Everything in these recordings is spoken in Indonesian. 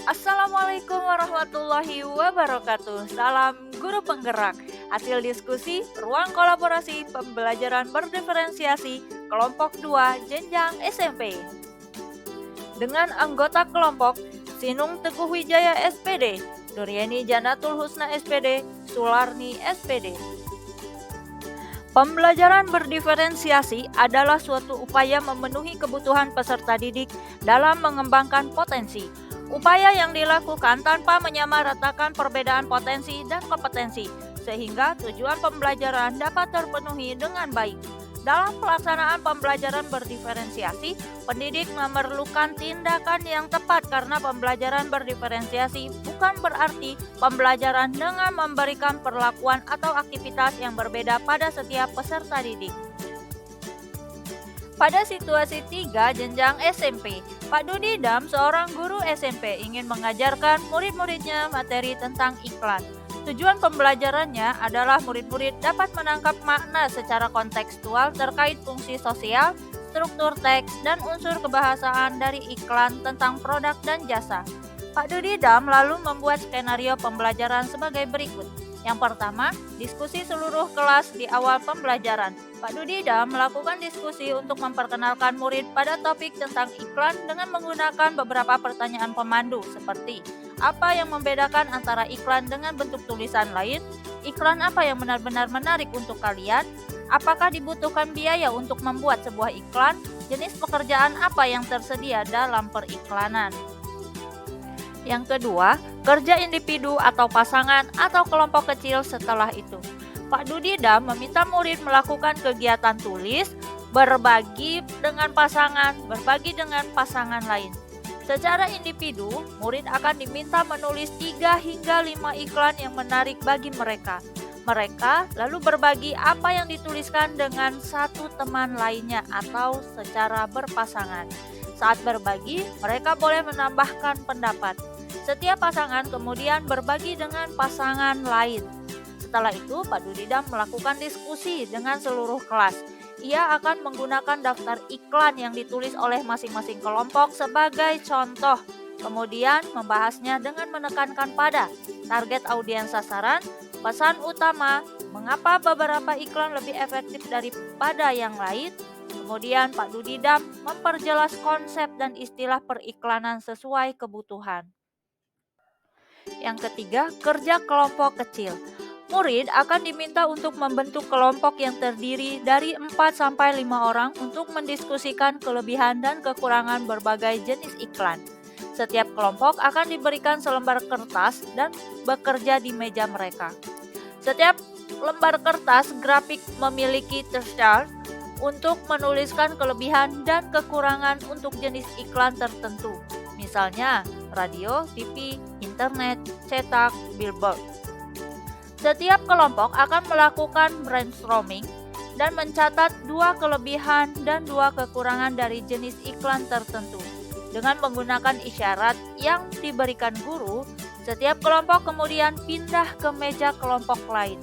Assalamualaikum warahmatullahi wabarakatuh. Salam guru penggerak. Hasil diskusi ruang kolaborasi pembelajaran berdiferensiasi kelompok 2 jenjang SMP. Dengan anggota kelompok Sinung Teguh Wijaya SPD, Duryani Janatul Husna SPD, Sularni SPD. Pembelajaran berdiferensiasi adalah suatu upaya memenuhi kebutuhan peserta didik dalam mengembangkan potensi. Upaya yang dilakukan tanpa menyamaratakan perbedaan potensi dan kompetensi, sehingga tujuan pembelajaran dapat terpenuhi dengan baik. Dalam pelaksanaan pembelajaran berdiferensiasi, pendidik memerlukan tindakan yang tepat karena pembelajaran berdiferensiasi bukan berarti pembelajaran dengan memberikan perlakuan atau aktivitas yang berbeda pada setiap peserta didik. Pada situasi 3 jenjang SMP, Pak Dudi Dam, seorang guru SMP, ingin mengajarkan murid-muridnya materi tentang iklan. Tujuan pembelajarannya adalah murid-murid dapat menangkap makna secara kontekstual terkait fungsi sosial, struktur teks, dan unsur kebahasaan dari iklan tentang produk dan jasa. Pak Dudi Dam lalu membuat skenario pembelajaran sebagai berikut. Yang pertama, diskusi seluruh kelas di awal pembelajaran. Pak Dudi Dam melakukan diskusi untuk memperkenalkan murid pada topik tentang iklan dengan menggunakan beberapa pertanyaan pemandu seperti apa yang membedakan antara iklan dengan bentuk tulisan lain, iklan apa yang benar-benar menarik untuk kalian, apakah dibutuhkan biaya untuk membuat sebuah iklan, jenis pekerjaan apa yang tersedia dalam periklanan. Yang kedua, kerja individu atau pasangan atau kelompok kecil setelah itu. Pak Dudi Dam meminta murid melakukan kegiatan tulis, berbagi dengan pasangan lain. Secara individu, murid akan diminta menulis 3 hingga 5 iklan yang menarik bagi mereka. Mereka lalu berbagi apa yang dituliskan dengan satu teman lainnya atau secara berpasangan. Saat berbagi, mereka boleh menambahkan pendapat. Setiap pasangan kemudian berbagi dengan pasangan lain. Setelah itu, Pak Dudi Dam melakukan diskusi dengan seluruh kelas. Ia akan menggunakan daftar iklan yang ditulis oleh masing-masing kelompok sebagai contoh. Kemudian membahasnya dengan menekankan pada target audiens sasaran, pesan utama, mengapa beberapa iklan lebih efektif daripada yang lain. Kemudian Pak Dudi Dam memperjelas konsep dan istilah periklanan sesuai kebutuhan. Yang ketiga, kerja kelompok kecil. Murid akan diminta untuk membentuk kelompok yang terdiri dari 4-5 orang untuk mendiskusikan kelebihan dan kekurangan berbagai jenis iklan. Setiap kelompok akan diberikan selembar kertas dan bekerja di meja mereka. Setiap lembar kertas grafik memiliki chart untuk menuliskan kelebihan dan kekurangan untuk jenis iklan tertentu. Misalnya, radio, TV, internet, cetak, billboard. Setiap kelompok akan melakukan brainstorming dan mencatat 2 kelebihan dan 2 kekurangan dari jenis iklan tertentu. Dengan menggunakan isyarat yang diberikan guru, setiap kelompok kemudian pindah ke meja kelompok lain.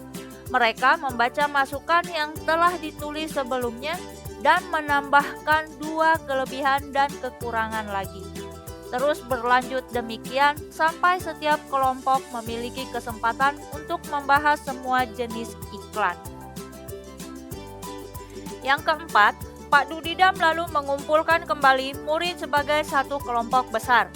Mereka membaca masukan yang telah ditulis sebelumnya dan menambahkan 2 kelebihan dan kekurangan lagi. Terus berlanjut demikian sampai setiap kelompok memiliki kesempatan untuk membahas semua jenis iklan. Yang keempat, Pak Dudi Dam lalu mengumpulkan kembali murid sebagai satu kelompok besar.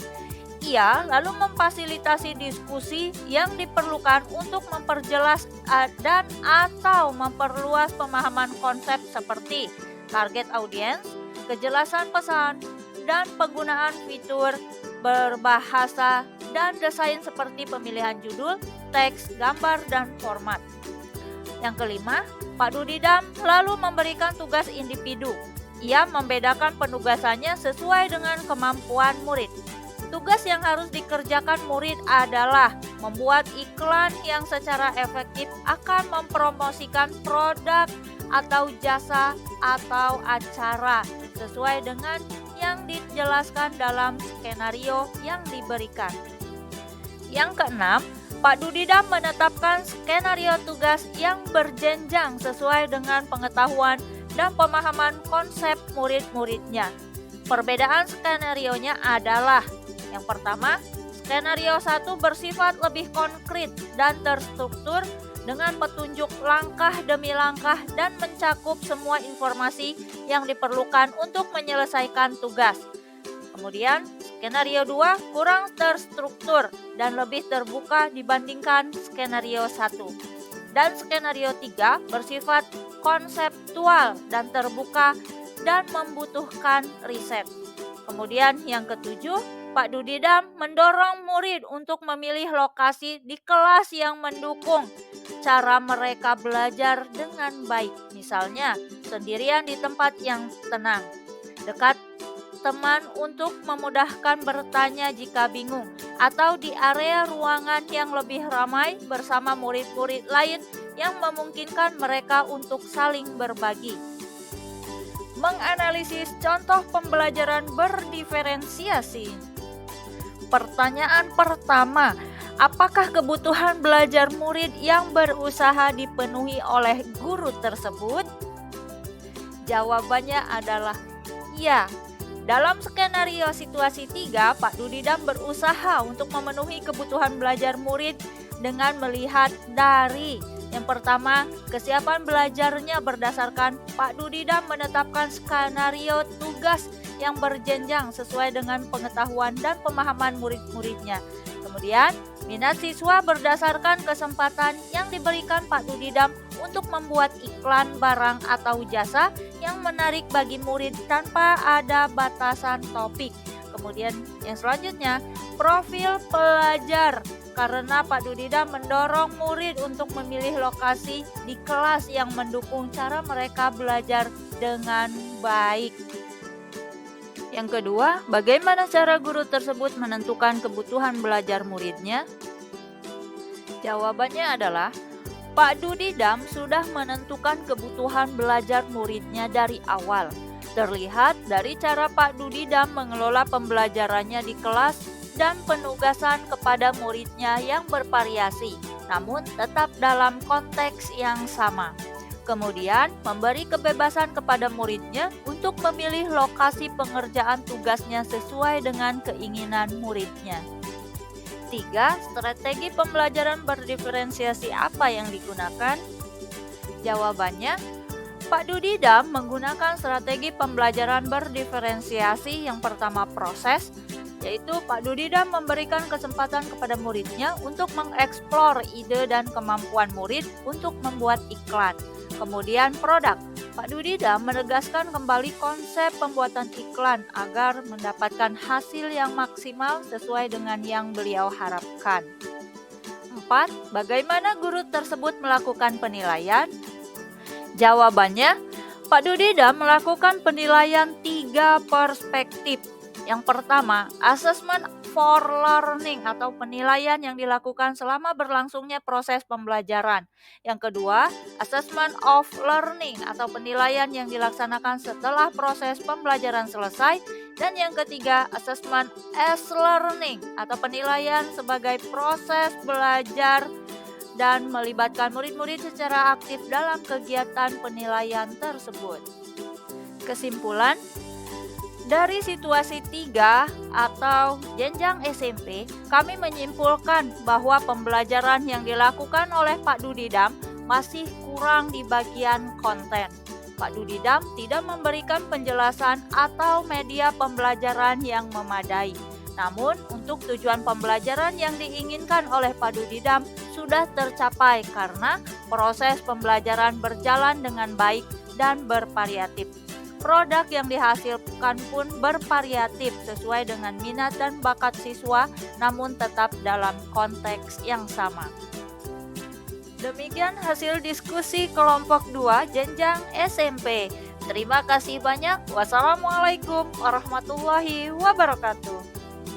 Ia lalu memfasilitasi diskusi yang diperlukan untuk memperjelas dan atau memperluas pemahaman konsep seperti target audiens, kejelasan pesan, dan penggunaan fitur berbahasa dan desain seperti pemilihan judul, teks, gambar, dan format. Yang kelima, Pak Dudi Dam lalu memberikan tugas individu. Ia membedakan penugasannya sesuai dengan kemampuan murid. Tugas yang harus dikerjakan murid adalah membuat iklan yang secara efektif akan mempromosikan produk atau jasa atau acara sesuai dengan yang dijelaskan dalam skenario yang diberikan. Yang keenam, Pak Dudi Dam menetapkan skenario tugas yang berjenjang sesuai dengan pengetahuan dan pemahaman konsep murid-muridnya. Perbedaan skenarionya adalah yang pertama, Skenario 1 bersifat lebih konkret dan terstruktur dengan petunjuk langkah demi langkah dan mencakup semua informasi yang diperlukan untuk menyelesaikan tugas. Kemudian, skenario 2 kurang terstruktur dan lebih terbuka dibandingkan skenario 1. Dan skenario 3 bersifat konseptual dan terbuka dan membutuhkan riset. Kemudian yang ketujuh, Pak Dudidam mendorong murid untuk memilih lokasi di kelas yang mendukung cara mereka belajar dengan baik. Misalnya, sendirian di tempat yang tenang, dekat teman untuk memudahkan bertanya jika bingung, atau di area ruangan yang lebih ramai bersama murid-murid lain yang memungkinkan mereka untuk saling berbagi. Menganalisis contoh pembelajaran berdiferensiasi. Pertanyaan pertama, apakah kebutuhan belajar murid yang berusaha dipenuhi oleh guru tersebut? Jawabannya adalah ya. Dalam skenario situasi 3, Pak Dudidam berusaha untuk memenuhi kebutuhan belajar murid dengan melihat dari yang pertama, kesiapan belajarnya berdasarkan Pak Dudidam menetapkan skenario tugas yang berjenjang sesuai dengan pengetahuan dan pemahaman murid-muridnya. Kemudian, minat siswa berdasarkan kesempatan yang diberikan Pak Dudidam untuk membuat iklan barang atau jasa yang menarik bagi murid tanpa ada batasan topik. Kemudian yang selanjutnya, profil pelajar, karena Pak Dudidam mendorong murid untuk memilih lokasi di kelas yang mendukung cara mereka belajar dengan baik. Yang kedua, bagaimana cara guru tersebut menentukan kebutuhan belajar muridnya? Jawabannya adalah Pak Dudidam sudah menentukan kebutuhan belajar muridnya dari awal. Terlihat dari cara Pak Dudidam mengelola pembelajarannya di kelas dan penugasan kepada muridnya yang bervariasi, namun tetap dalam konteks yang sama. Kemudian, memberi kebebasan kepada muridnya untuk memilih lokasi pengerjaan tugasnya sesuai dengan keinginan muridnya. 3. Strategi pembelajaran berdiferensiasi apa yang digunakan? Jawabannya, Pak Dudidam menggunakan strategi pembelajaran berdiferensiasi. Yang pertama, proses, yaitu Pak Dudidam memberikan kesempatan kepada muridnya untuk mengeksplor ide dan kemampuan murid untuk membuat iklan. Kemudian produk, Pak Dudidam menegaskan kembali konsep pembuatan iklan agar mendapatkan hasil yang maksimal sesuai dengan yang beliau harapkan. 4. Bagaimana guru tersebut melakukan penilaian? Jawabannya, Pak Dudidam melakukan penilaian 3 perspektif. Yang pertama, assessment for learning atau penilaian yang dilakukan selama berlangsungnya proses pembelajaran. Yang kedua, assessment of learning atau penilaian yang dilaksanakan setelah proses pembelajaran selesai. Dan yang ketiga, assessment as learning atau penilaian sebagai proses belajar dan melibatkan murid-murid secara aktif dalam kegiatan penilaian tersebut. Kesimpulan, dari situasi 3 atau jenjang SMP, kami menyimpulkan bahwa pembelajaran yang dilakukan oleh Pak Dudidam masih kurang di bagian konten. Pak Dudidam tidak memberikan penjelasan atau media pembelajaran yang memadai. Namun, untuk tujuan pembelajaran yang diinginkan oleh Pak Dudidam sudah tercapai karena proses pembelajaran berjalan dengan baik dan bervariatif. Produk yang dihasilkan pun bervariatif sesuai dengan minat dan bakat siswa, namun tetap dalam konteks yang sama. Demikian hasil diskusi kelompok 2 jenjang SMP. Terima kasih banyak. Wassalamualaikum warahmatullahi wabarakatuh.